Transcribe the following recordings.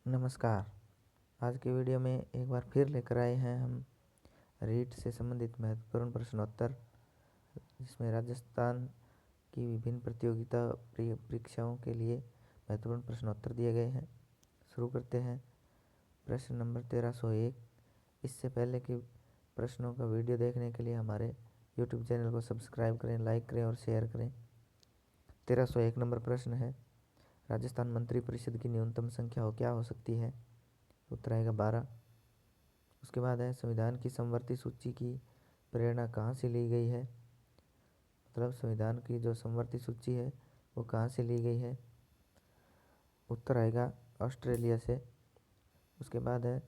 नमस्कार। आज के वीडियो में एक बार फिर लेकर आए हैं हम रीट से संबंधित महत्वपूर्ण प्रश्नोत्तर, जिसमें राजस्थान की विभिन्न प्रतियोगिता परीक्षाओं के लिए महत्वपूर्ण प्रश्नोत्तर दिए गए हैं। शुरू करते हैं। प्रश्न नंबर 1301। इससे पहले कि प्रश्नों का वीडियो देखने के लिए हमारे YouTube चैनल को सब्सक्राइब करें, लाइक करें और शेयर करें। 1301 नंबर प्रश्न है, राजस्थान मंत्री परिषद की न्यूनतम संख्या क्या हो सकती है? उत्तर आएगा 12। उसके बाद है, संविधान की समवर्ती सूची की प्रेरणा कहाँ से ली गई है? मतलब संविधान की जो समवर्ती सूची है वो कहाँ से ली गई है? उत्तर आएगा ऑस्ट्रेलिया से। उसके बाद है,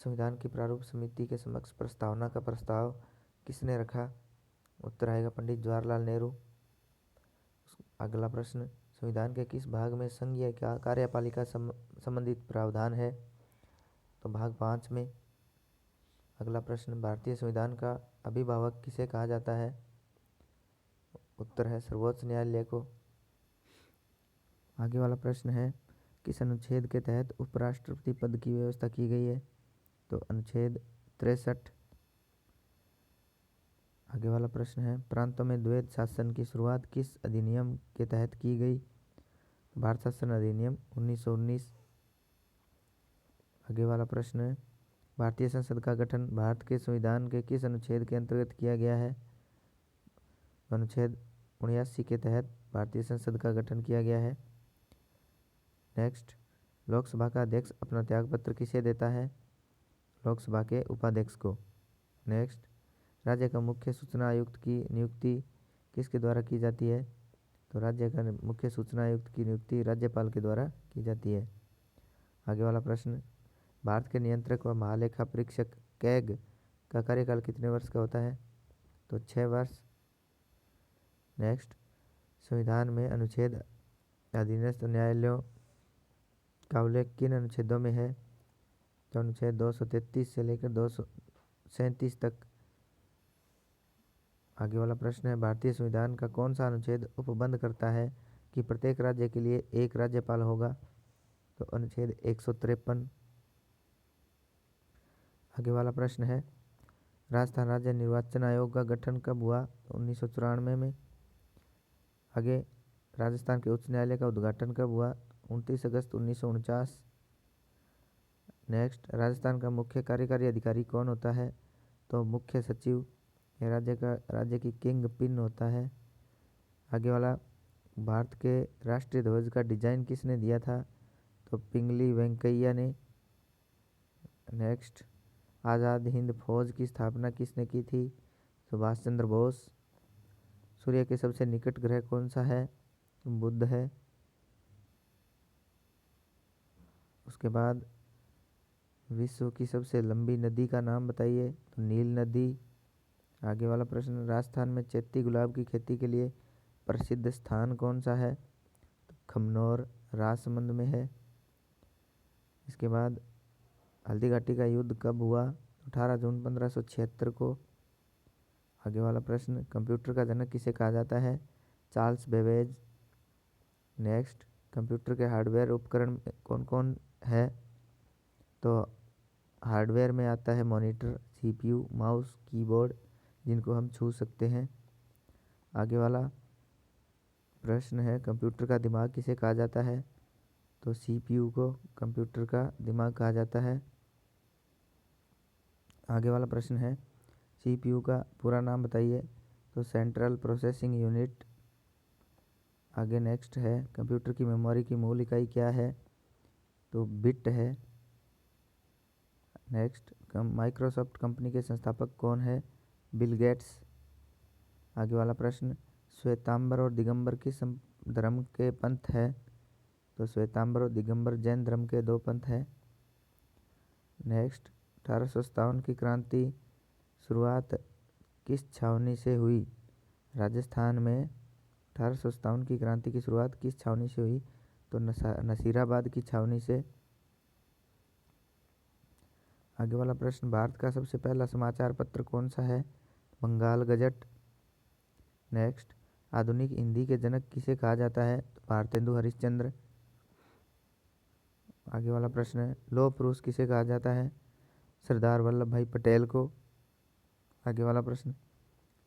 संविधान की प्रारूप समिति के समक्ष प्रस्तावना का प्रस्ताव किसने रखा? उत्तर आएगा पंडित जवाहरलाल नेहरू। अगला प्रश्न, संविधान के किस भाग में संघीय कार्यपालिका संबंधित प्रावधान है? तो भाग 5 में। अगला प्रश्न, भारतीय संविधान का अभिभावक किसे कहा जाता है? उत्तर है सर्वोच्च न्यायालय को। आगे वाला प्रश्न है, किस अनुच्छेद के तहत उपराष्ट्रपति पद की व्यवस्था की गई है? तो अनुच्छेद 63। आगे वाला प्रश्न है, प्रांतों में द्वैध शासन की शुरुआत किस अधिनियम के तहत की गई? भारत शासन अधिनियम 1919। आगे वाला प्रश्न है, भारतीय संसद का गठन भारत के संविधान के किस अनुच्छेद के अंतर्गत किया गया है? अनुच्छेद 79 के तहत भारतीय संसद का गठन किया गया है। नेक्स्ट, लोकसभा का अध्यक्ष अपना त्यागपत्र किसे देता है? लोकसभा के उपाध्यक्ष को। नेक्स्ट, राज्य का मुख्य सूचना आयुक्त की नियुक्ति किसके द्वारा की जाती है? तो राज्य का मुख्य सूचना आयुक्त की नियुक्ति राज्यपाल के द्वारा की जाती है। आगे वाला प्रश्न, भारत के नियंत्रक व महालेखा परीक्षक कैग का कार्यकाल कितने वर्ष का होता है? तो 6 वर्ष। नेक्स्ट, संविधान में अनुच्छेद अधीनस्थ न्यायालयों का उल्लेख किन अनुच्छेदों में है? तो अनुच्छेद 233 से लेकर 237 तक। आगे वाला प्रश्न है, भारतीय संविधान का कौन सा अनुच्छेद उपबंध करता है कि प्रत्येक राज्य के लिए एक राज्यपाल होगा? तो अनुच्छेद 153। आगे वाला प्रश्न है, राजस्थान राज्य निर्वाचन आयोग का गठन कब हुआ? 1994 में। आगे, राजस्थान के उच्च न्यायालय का उद्घाटन कब हुआ? 29 अगस्त 1949। नेक्स्ट, राजस्थान का मुख्य कार्यकारी अधिकारी कौन होता है? तो मुख्य सचिव। यह राज्य की किंग पिन होता है। आगे वाला, भारत के राष्ट्रीय ध्वज का डिजाइन किसने दिया था? तो पिंगली वेंकैया ने। नेक्स्ट, आज़ाद हिंद फौज की स्थापना किसने की थी? सुभाष चंद्र बोस। सूर्य के सबसे निकट ग्रह कौन सा है? बुध है। उसके बाद, विश्व की सबसे लंबी नदी का नाम बताइए। तो नील नदी। आगे वाला प्रश्न, राजस्थान में चैती गुलाब की खेती के लिए प्रसिद्ध स्थान कौन सा है? तो खमनोर राजसमंद में है। इसके बाद, हल्दी घाटी का युद्ध कब हुआ? 18 जून 1576 को। आगे वाला प्रश्न, कंप्यूटर का जनक किसे कहा जाता है? Charles Babbage. नेक्स्ट, कंप्यूटर के हार्डवेयर उपकरण कौन कौन है? तो हार्डवेयर में आता है मॉनिटर, सीपीयू, माउस, कीबोर्ड, जिनको हम छू सकते हैं। आगे वाला प्रश्न है, कंप्यूटर का दिमाग किसे कहा जाता है? तो सीपीयू को कंप्यूटर का दिमाग कहा जाता है। आगे वाला प्रश्न है, सीपीयू का पूरा नाम बताइए। तो सेंट्रल प्रोसेसिंग यूनिट। आगे नेक्स्ट है, कंप्यूटर की मेमोरी की मूल इकाई क्या है? तो बिट है। नेक्स्ट, माइक्रोसॉफ्ट कंपनी के संस्थापक कौन है? Bill Gates. आगे वाला प्रश्न, श्वेतांबर और दिगंबर किस धर्म के पंथ है? तो श्वेतांबर और दिगंबर जैन धर्म के 2 पंथ हैं। नेक्स्ट, 1857 की क्रांति शुरुआत किस छावनी से हुई? राजस्थान में 1857 की क्रांति की शुरुआत किस छावनी से हुई? तो नसीराबाद की छावनी से। आगे वाला प्रश्न, भारत का सबसे पहला समाचार पत्र कौन सा है? बंगाल गजट। नेक्स्ट, आधुनिक हिंदी के जनक किसे कहा जाता है? तो भारतेंदु हरिश्चंद्र। आगे वाला प्रश्न है, लौह पुरुष किसे कहा जाता है? सरदार वल्लभ भाई पटेल को। आगे वाला प्रश्न,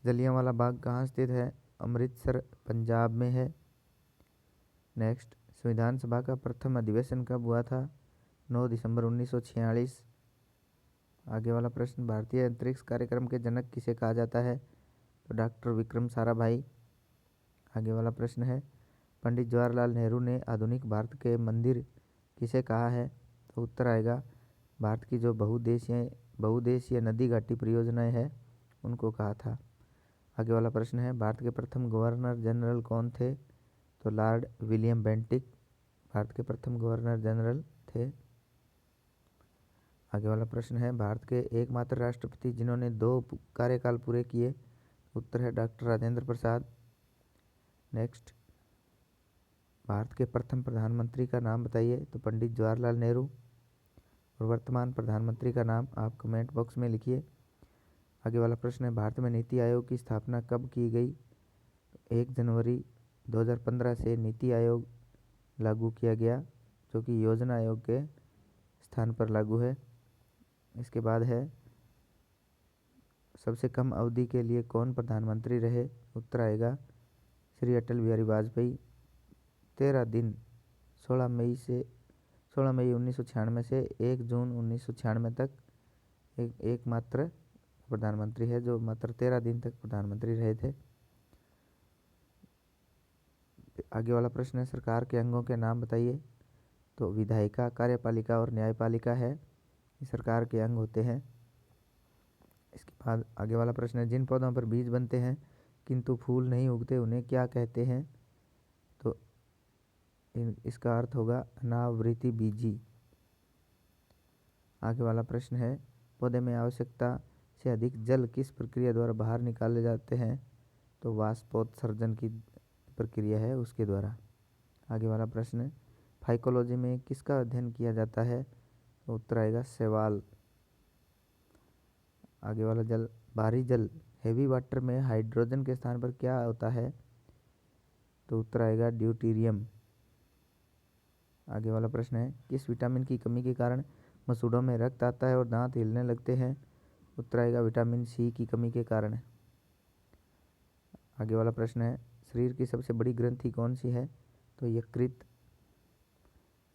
जलियांवाला बाग कहाँ स्थित है? अमृतसर पंजाब में है। नेक्स्ट, संविधान सभा का प्रथम अधिवेशन कब हुआ था? 9 दिसंबर 1946। आगे वाला प्रश्न, भारतीय अंतरिक्ष कार्यक्रम के जनक किसे कहा जाता है? तो डॉक्टर विक्रम साराभाई। आगे वाला प्रश्न है, पंडित जवाहरलाल नेहरू ने आधुनिक भारत के मंदिर किसे कहा है? तो उत्तर आएगा, भारत की जो बहुउद्देशीय नदी घाटी परियोजनाएं हैं उनको कहा था। आगे वाला प्रश्न है, भारत के प्रथम गवर्नर जनरल कौन थे? तो लॉर्ड विलियम बेंटिक भारत के प्रथम गवर्नर जनरल थे। आगे वाला प्रश्न है, भारत के एकमात्र राष्ट्रपति जिन्होंने 2 कार्यकाल पूरे किए। उत्तर है डॉक्टर राजेंद्र प्रसाद। नेक्स्ट, भारत के प्रथम प्रधानमंत्री का नाम बताइए। तो पंडित जवाहरलाल नेहरू। और वर्तमान प्रधानमंत्री का नाम आप कमेंट बॉक्स में लिखिए। आगे वाला प्रश्न है, भारत में नीति आयोग की स्थापना कब की गई? 1 जनवरी 2015 से नीति आयोग लागू किया गया, जो कि योजना आयोग के स्थान पर लागू है। इसके बाद है, सबसे कम अवधि के लिए कौन प्रधानमंत्री रहे? उत्तर आएगा श्री अटल बिहारी वाजपेयी। 13 दिन 16 मई 1996 से 1 जून 1996 तक एकमात्र प्रधानमंत्री है जो मात्र 13 दिन तक प्रधानमंत्री रहे थे। आगे वाला प्रश्न है, सरकार के अंगों के नाम बताइए। तो विधायिका, कार्यपालिका और न्यायपालिका है, ये सरकार के अंग होते हैं। इसके बाद आगे वाला प्रश्न है, जिन पौधों पर बीज बनते हैं किंतु फूल नहीं उगते उन्हें क्या कहते हैं? तो इसका अर्थ होगा अनावृति बीजी। आगे वाला प्रश्न है, पौधे में आवश्यकता से अधिक जल किस प्रक्रिया द्वारा बाहर निकाले जाते हैं? तो वाष्पोत्सर्जन की प्रक्रिया है उसके द्वारा। आगे वाला प्रश्न है, फाइकोलॉजी में किसका अध्ययन किया जाता है? तो उत्तर आएगा शैवाल। आगे वाला, भारी जल हेवी वाटर में हाइड्रोजन के स्थान पर क्या होता है? तो उत्तर आएगा ड्यूटीरियम। आगे वाला प्रश्न है, किस विटामिन की कमी के कारण मसूड़ों में रक्त आता है और दांत हिलने लगते हैं? उत्तर आएगा विटामिन सी की कमी के कारण। आगे वाला प्रश्न है, शरीर की सबसे बड़ी ग्रंथि कौन सी है? तो यकृत।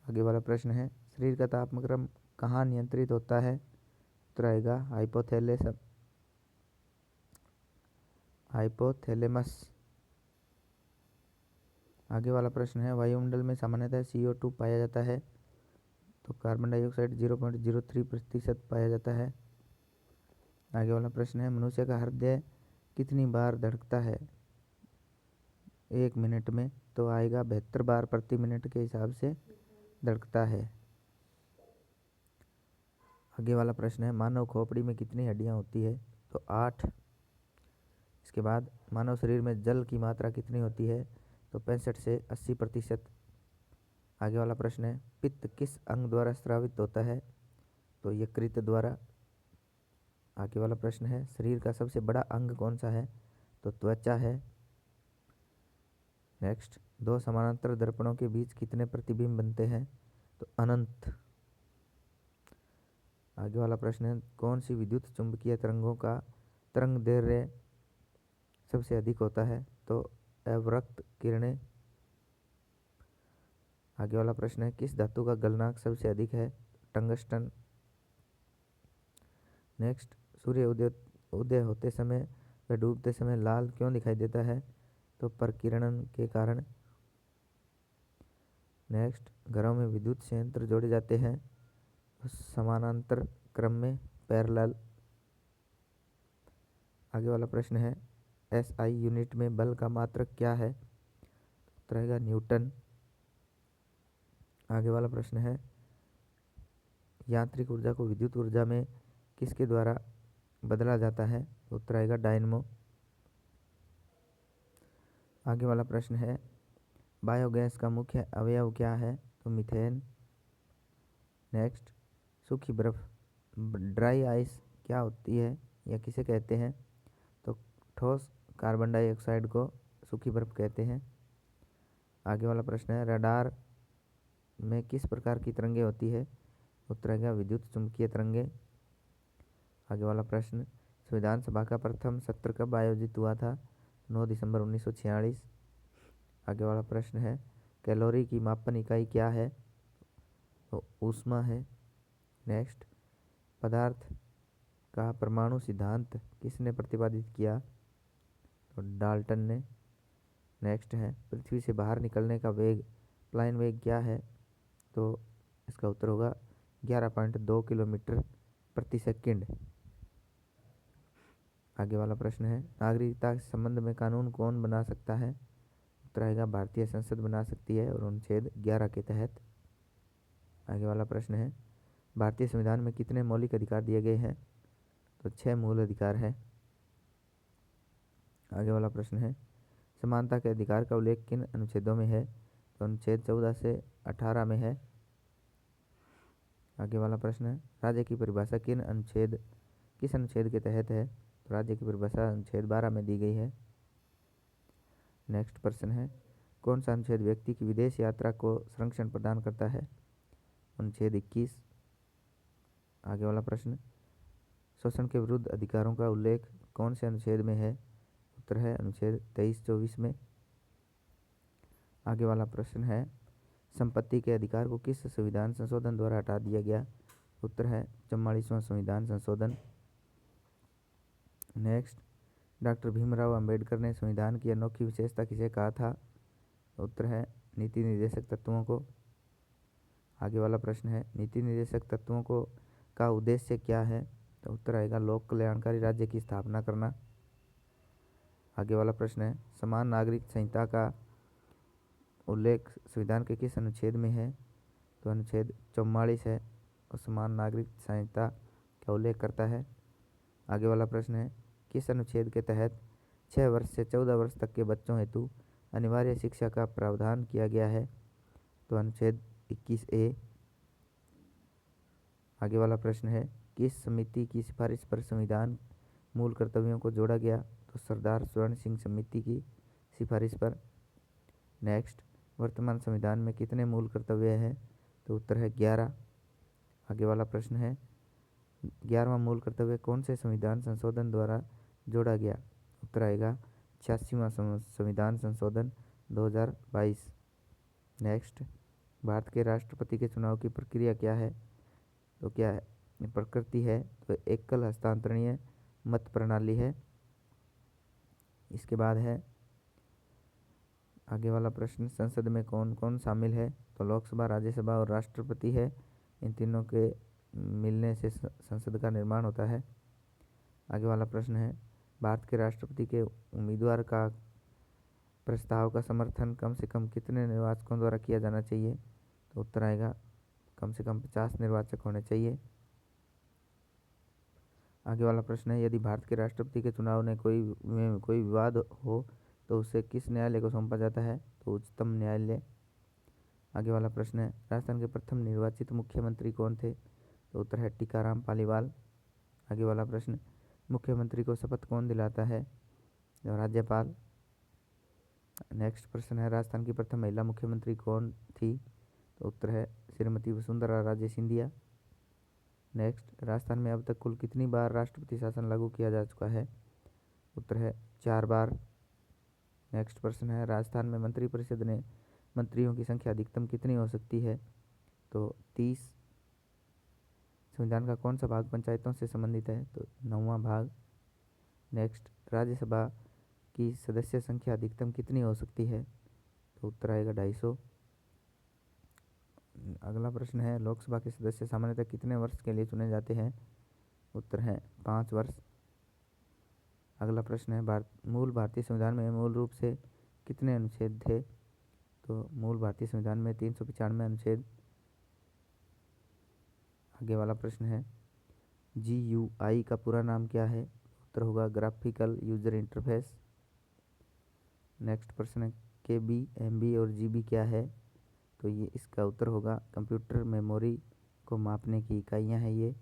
आगे वाला प्रश्न है, शरीर का तापक्रम कहाँ नियंत्रित होता है? उत्तर आएगा हाइपोथैलेमस। आगे वाला प्रश्न है, वायुमंडल में सामान्यतः CO2 पाया जाता है। तो कार्बन डाइऑक्साइड 0.03% पाया जाता है। आगे वाला प्रश्न है, मनुष्य का हृदय कितनी बार धड़कता है 1 मिनट में? तो आएगा 72 बार प्रति मिनट के हिसाब से धड़कता है। आगे वाला प्रश्न है, मानव खोपड़ी में कितनी हड्डियां होती है? तो 8। इसके बाद, मानव शरीर में जल की मात्रा कितनी होती है? तो 65 से 80%। आगे वाला प्रश्न है, पित्त किस अंग द्वारा स्रावित होता है? तो यकृत द्वारा। आगे वाला प्रश्न है, शरीर का सबसे बड़ा अंग कौन सा है? तो त्वचा है। नेक्स्ट, 2 समानांतर दर्पणों के बीच कितने प्रतिबिंब बनते हैं? तो अनंत। आगे वाला प्रश्न है, कौन सी विद्युत चुंबकीय तरंगों का तरंग दैर्ध्य सबसे अधिक होता है? तो अवरक्त किरणें। आगे वाला प्रश्न है, किस धातु का गलनांक सबसे अधिक है? टंगस्टन। नेक्स्ट, सूर्य उदय होते समय व डूबते समय लाल क्यों दिखाई देता है? तो प्रकीर्णन के कारण। नेक्स्ट, घरों में विद्युत संयंत्र जोड़े जाते हैं समानांतर क्रम में, पैरेलल। आगे वाला प्रश्न है, SI यूनिट में बल का मात्रक क्या है? तो रहेगा न्यूटन। आगे वाला प्रश्न है, यांत्रिक ऊर्जा को विद्युत ऊर्जा में किसके द्वारा बदला जाता है? तो उत्तर आएगा डायनमो। आगे वाला प्रश्न है, बायोगैस का मुख्य अवयव क्या है? तो मीथेन। नेक्स्ट, सूखी बर्फ ड्राई आइस क्या होती है या किसे कहते हैं? तो ठोस कार्बन डाइऑक्साइड को सूखी बर्फ कहते हैं। आगे वाला प्रश्न है, रडार में किस प्रकार की तरंगे होती है? उत्तर आएगा विद्युत चुंबकीय तरंगे। आगे वाला प्रश्न, संविधान सभा का प्रथम सत्र कब आयोजित हुआ था? 9 दिसंबर 1946। आगे वाला प्रश्न है, कैलोरी की मापन इकाई क्या है? तो ऊष्मा है। नेक्स्ट, पदार्थ का परमाणु सिद्धांत किसने प्रतिपादित किया? तो डाल्टन ने। नेक्स्ट है, पृथ्वी से बाहर निकलने का वेग, प्लायन वेग क्या है? तो इसका उत्तर होगा 11.2 किलोमीटर प्रति सेकंड। आगे वाला प्रश्न है, नागरिकता के संबंध में कानून कौन बना सकता है? उत्तर आएगा भारतीय संसद बना सकती है और अनुच्छेद 11 के तहत। आगे वाला प्रश्न है, भारतीय संविधान में कितने मौलिक अधिकार दिए गए हैं? तो 6 मूल अधिकार है। आगे वाला प्रश्न है, समानता के अधिकार का उल्लेख किन अनुच्छेदों में है? तो अनुच्छेद 14 से 18 में है। आगे वाला प्रश्न है, राज्य की परिभाषा किस अनुच्छेद के तहत है? तो राज्य की परिभाषा अनुच्छेद 12 में दी गई है। नेक्स्ट प्रश्न है, कौन सा अनुच्छेद व्यक्ति की विदेश यात्रा को संरक्षण प्रदान करता है? अनुच्छेद 21। आगे वाला प्रश्न, शोषण के विरुद्ध अधिकारों का उल्लेख कौन से अनुच्छेद में है? उत्तर है अनुच्छेद 23-24 में। आगे वाला प्रश्न है, संपत्ति के अधिकार को किस संविधान संशोधन द्वारा हटा दिया गया? उत्तर है 44वां संविधान संशोधन। नेक्स्ट, डॉक्टर भीमराव अंबेडकर ने संविधान की अनोखी विशेषता किसे कहा था? उत्तर है नीति निर्देशक तत्वों को। आगे वाला प्रश्न है, नीति निर्देशक तत्वों को का उद्देश्य क्या है? तो उत्तर आएगा लोक कल्याणकारी राज्य की स्थापना करना। आगे वाला प्रश्न है, समान नागरिक संहिता का उल्लेख संविधान के किस अनुच्छेद में है? तो अनुच्छेद 44 है और समान नागरिक संहिता का उल्लेख करता है। आगे वाला प्रश्न है, किस अनुच्छेद के तहत 6 वर्ष से 14 वर्ष तक के बच्चों हेतु अनिवार्य शिक्षा का प्रावधान किया गया है? तो अनुच्छेद 21A। आगे वाला प्रश्न है, किस समिति की सिफारिश पर संविधान मूल कर्तव्यों को जोड़ा गया? तो सरदार स्वर्ण सिंह समिति की सिफारिश पर। नेक्स्ट, वर्तमान संविधान में कितने मूल कर्तव्य हैं? तो उत्तर है 11। आगे वाला प्रश्न है, 11वां मूल कर्तव्य कौन से संविधान संशोधन द्वारा जोड़ा गया? उत्तर आएगा 86वां संविधान संशोधन 2022। नेक्स्ट, भारत के राष्ट्रपति के चुनाव की प्रक्रिया क्या है? तो क्या है प्रकृति है? तो एकल हस्तांतरणीय मत प्रणाली है। इसके बाद है आगे वाला प्रश्न, संसद में कौन कौन शामिल है? तो लोकसभा, राज्यसभा और राष्ट्रपति है। इन तीनों के मिलने से संसद का निर्माण होता है। आगे वाला प्रश्न है, भारत के राष्ट्रपति के उम्मीदवार का प्रस्ताव का समर्थन कम से कम कितने निर्वाचकों द्वारा किया जाना चाहिए? तो उत्तर आएगा कम से कम 50 निर्वाचक होने चाहिए। आगे वाला प्रश्न है, यदि भारत के राष्ट्रपति के चुनाव में कोई विवाद हो तो उसे किस न्यायालय को सौंपा जाता है? तो उच्चतम न्यायालय। आगे वाला प्रश्न है, राजस्थान के प्रथम निर्वाचित मुख्यमंत्री कौन थे? तो उत्तर है टीकाराम पालीवाल। आगे वाला प्रश्न, मुख्यमंत्री को शपथ कौन दिलाता है? तो राज्यपाल। नेक्स्ट प्रश्न है, राजस्थान की प्रथम महिला मुख्यमंत्री कौन थी? तो उत्तर है श्रीमती वसुंधरा राजे सिंधिया। नेक्स्ट, राजस्थान में अब तक कुल कितनी बार राष्ट्रपति शासन लागू किया जा चुका है? उत्तर है 4 बार। नेक्स्ट प्रश्न है, राजस्थान में मंत्रिपरिषद ने मंत्रियों की संख्या अधिकतम कितनी हो सकती है? तो 30। संविधान का कौन सा भाग पंचायतों से संबंधित है? तो 9वां भाग। नेक्स्ट, राज्यसभा की सदस्य संख्या अधिकतम कितनी हो सकती है? तो उत्तर आएगा 250। अगला प्रश्न है, लोकसभा के सदस्य सामान्यतः कितने वर्ष के लिए चुने जाते हैं? उत्तर है 5 वर्ष। अगला प्रश्न है, मूल भारतीय संविधान में मूल रूप से कितने अनुच्छेद थे? तो मूल भारतीय संविधान में 395 अनुच्छेद। आगे वाला प्रश्न है, GUI का पूरा नाम क्या है? उत्तर होगा ग्राफिकल यूजर इंटरफेस। नेक्स्ट प्रश्न है, KB, MB और GB क्या है? तो ये इसका उत्तर होगा कंप्यूटर मेमोरी को मापने की इकाइयाँ हैं ये।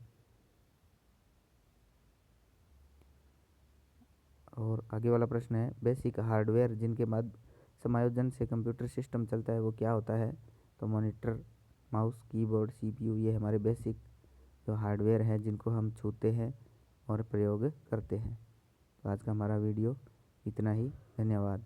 और आगे वाला प्रश्न है, बेसिक हार्डवेयर जिनके बाद समायोजन से कंप्यूटर सिस्टम चलता है वो क्या होता है? तो मॉनिटर। माउस, कीबोर्ड, सीपीयू, ये हमारे बेसिक जो हार्डवेयर हैं जिनको हम छूते हैं और प्रयोग करते हैं। तो आज का हमारा वीडियो इतना ही। धन्यवाद।